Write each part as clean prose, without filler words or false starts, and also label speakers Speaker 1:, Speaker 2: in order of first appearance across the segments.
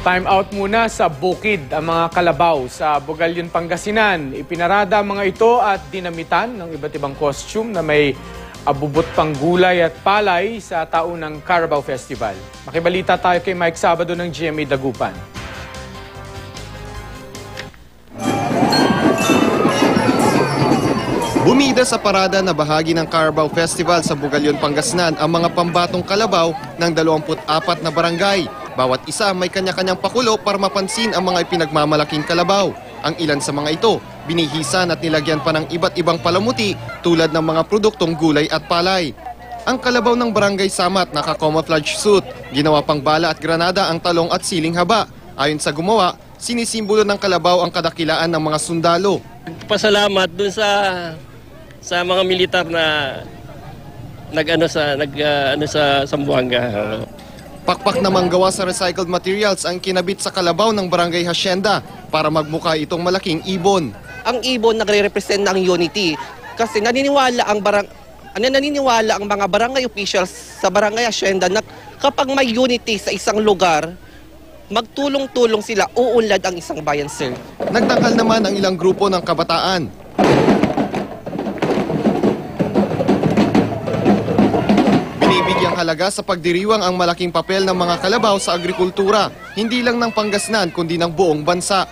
Speaker 1: Time out muna sa bukid ang mga kalabaw sa Bugalyon, Pangasinan. Ipinarada ang mga ito at dinamitan ng iba't ibang costume na may abubot pang gulay at palay sa taunang Carabao Festival. Makibalita tayo kay Mike Sabado ng GMA Dagupan.
Speaker 2: Bumida sa parada na bahagi ng Carabao Festival sa Bugalyon, Pangasinan ang mga pambatong kalabaw ng 24 na barangay. Bawat isa may kanya-kanyang pakulo para mapansin ang mga ipinagmamalaking kalabaw. Ang ilan sa mga ito, binihisan at nilagyan pa ng iba't ibang palamuti tulad ng mga produktong gulay at palay. Ang kalabaw ng Barangay Samat naka-camouflage suit, ginawa pang bala at granada ang talong at siling haba. Ayon sa gumawa, sinisimbolo ng kalabaw ang kadakilaan ng mga sundalo.
Speaker 3: Pasalamat dun sa mga militar na nag-ano sa Zamboanga.
Speaker 2: Pakpak namang gawa sa recycled materials ang kinabit sa kalabaw ng Barangay Hacienda para magmukha itong malaking ibon.
Speaker 4: Ang ibon nagre-represent ng unity kasi naniniwala ang mga barangay officials sa Barangay Hacienda na kapag may unity sa isang lugar, magtulong-tulong sila, uunlad ang isang bayan, sir.
Speaker 2: Nagtangkal naman ang ilang grupo ng kabataan. Binibigyang halaga sa pagdiriwang ang malaking papel ng mga kalabaw sa agrikultura, hindi lang ng Pangasinan kundi ng buong bansa.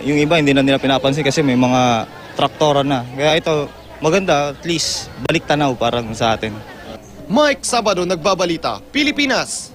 Speaker 5: Yung iba hindi na nila pinapansin kasi may mga traktora na. Kaya ito maganda, at least balik tanaw para sa atin.
Speaker 2: Mike Sabado, Nagbabalita, Pilipinas.